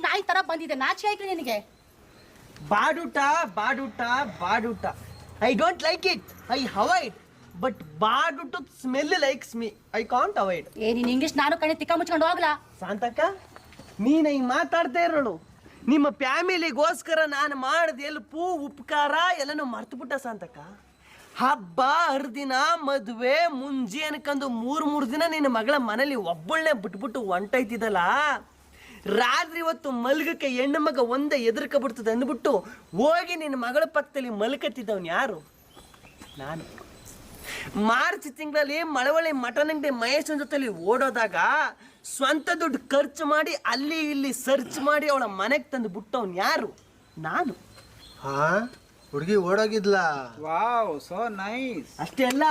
ನಾಯಿ ತರ ಬಂದಿದೆ, ನಾಚಿಕೆ ಆಯ್ತು ನಿನಗೆ? ಬಾಡೂಟ ಬಾಡೂಟ ಬಾಡೂಟ. I don't like it, I avoid. But ಬಾಡೂಟ smell likes me, I can't avoid. ನೀನ್ ಇಂಗ್ಲಿಷ್ ನಾನು ಕಣೆ ತಿಕ್ಕ ಮುಚ್ಕೊಂಡು ಹೋಗ್ಲಾ? ಶಾಂತಕ್ಕ, ನೀನು ಹಿಂಗೆ ಮಾತಾಡ್ತಾ ಇರೋಳು. ನಿಮ್ಮ ಫ್ಯಾಮಿಲಿಗೋಸ್ಕರ ನಾನು ಮಾಡಿದ ಎಲ್ಪು ಉಪಕಾರ ಎಲ್ಲನೂ ಮರ್ತುಬಿಟ್ಟ ಶಾಂತಕ್ಕ. ಹಬ್ಬ ಹರಿದಿನ ಮದುವೆ ಮುಂಜಿ ಅನ್ಕಂದು ಮೂರು ದಿನ ನಿನ್ನ ಮಗಳ ಮನೇಲಿ ಒಬ್ಬಳನ್ನೇ ಬಿಟ್ಬಿಟ್ಟು ಹೊಂಟೈತಿದಲ್ಲ. ರಾತ್ರಿ ಹೊತ್ತು ಮಲ್ಗಕ್ಕೆ ಹೆಣ್ಣು ಮಗ ಒಂದೇ ಎದುರ್ಕೊಬಿಡ್ತದೆ ಅಂದ್ಬಿಟ್ಟು ಹೋಗಿ ನಿನ್ನ ಮಗಳ ಪಕ್ಕದಲ್ಲಿ ಮಲ್ಕತ್ತಿದ್ದವನು ಯಾರು? ನಾನು. ಮಾರ್ಚ್ ತಿಂಗಳಲ್ಲಿ ಮಳವಳ್ಳಿ ಮಟನ್ ಅಂಗಡಿ ಮಹೇಶನ ಜೊತೆಲಿ ಓಡೋದಾಗ ಸ್ವಂತ ದುಡ್ಡು ಖರ್ಚು ಮಾಡಿ ಅಲ್ಲಿ ಇಲ್ಲಿ ಸರ್ಚ್ ಮಾಡಿ ಅವಳ ಮನೆಗೆ ತಂದು ಬಿಟ್ಟವನು ಯಾರು? ನಾನು. ಹುಡುಗಿ ಓಡೋಗಿದ್ಲಾ? Wow, so nice. ಅಷ್ಟೇ ಅಲ್ಲ,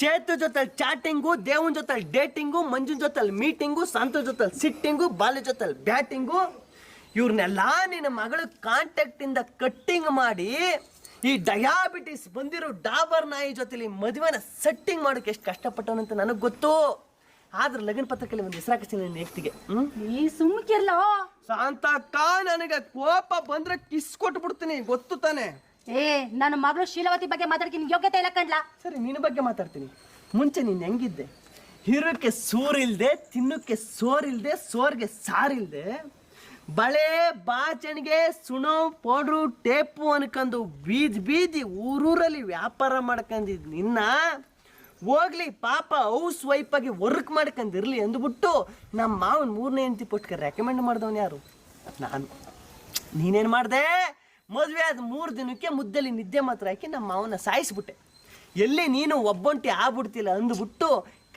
ಚೇತು ಜೊತೆ ಚಾಟಿಂಗು, ದೇವನ್ ಜೊತೆ ಡೇಟಿಂಗು, ಮಂಜುನ್ ಜೊತೆ ಮೀಟಿಂಗು, ಸಂತೋಷ್ ಜೊತೆ ಸಿಟ್ಟಿಂಗು, ಬಾಲ್ಯ ಜೊತೆ ಬ್ಯಾಟಿಂಗು, ಇವ್ರನ್ನೆಲ್ಲ ನಿನ್ನ ಮಗಳ ಕಾಂಟ್ಯಾಕ್ಟ್ ಇಂದ ಕಟ್ಟಿಂಗ್ ಮಾಡಿ ಈ ಡಯಾಬಿಟಿಸ್ ಬಂದಿರೋ ಡಾಬರ್ ನಾಯಿ ಜೊತೆಲಿ ಮದುವೆನ ಸೆಟ್ಟಿಂಗ್ ಮಾಡೋಕೆ ಎಷ್ಟು ಕಷ್ಟಪಟ್ಟವನಂತ ನನಗೆ ಗೊತ್ತು. ಆದ್ರೆ ಲಗ್ನ ಪತ್ರಕಲ್ಲಿ ಒಂದು ಹೆಸರಾಕಿಸ್ತೀನಿ ನನ್ನ ವ್ಯಕ್ತಿಗೆ. ನೀ ಸುಮ್ಕಿರ್ಲೋ ಶಾಂತಕ್ಕ, ನನಗೆ ಕೋಪ ಬಂದ್ರೆ ಕಿಸ್ ಕೊಟ್ಟು ಬಿಡ್ತೀನಿ, ಗೊತ್ತು ತಾನೆ? ನನ್ನ ಮಗಳು ಶೀಲವತಿ ಬಗ್ಗೆ ಮಾತಾಡ್ತೀನಿ, ಯೋಗ್ಯತೆ ಇಲ್ಲ ಕಣ್ಲಾ? ಸರಿ, ನಿನ್ನ ಬಗ್ಗೆ ಮಾತಾಡ್ತೀನಿ. ಮುಂಚೆ ನೀನು ಹೆಂಗಿದ್ದೆ? ಹಿರೋಕ್ಕೆ ಸೂರಿಲ್ದೆ, ತಿನ್ನೋಕ್ಕೆ ಸೋರಿಲ್ದೆ, ಸೋರ್ಗೆ ಸಾರಿಲ್ದೆ, ಬಳೆ ಬಾಚಣಿಗೆ ಸುಣೋ ಪೌಡ್ರು ಟೇಪು ಅನ್ಕೊಂಡು ಬೀದಿ ಊರಲ್ಲಿ ವ್ಯಾಪಾರ ಮಾಡ್ಕೊಂಡಿದ್ ನಿನ್ನ ಹೋಗ್ಲಿ ಪಾಪ ಹೌಸ್ ವೈಫಾಗಿ ವರ್ಕ್ ಮಾಡ್ಕೊಂಡಿರ್ಲಿ ಅಂದ್ಬಿಟ್ಟು ನಮ್ಮ ಮಾವನ 3ನೇ ಹೆಂಡತಿ ಪೋಸ್ಟ್ಗೆ ರೆಕಮೆಂಡ್ ಮಾಡಿದವನು ಯಾರು? ನಾನು. ನೀನೇನು ಮಾಡಿದೆ? ಮದುವೆ ಆದ 3 ದಿನಕ್ಕೆ ಮುದ್ದೆಲಿ ನಿದ್ದೆ ಮಾತ್ರ ಹಾಕಿ ನಮ್ಮ ಮಾವನ ಸಾಯಿಸ್ಬಿಟ್ಟೆ. ಎಲ್ಲಿ ನೀನು ಒಬ್ಬೊಂಟಿ ಆಗ್ಬಿಡ್ತಿಲ್ಲ ಅಂದ್ಬಿಟ್ಟು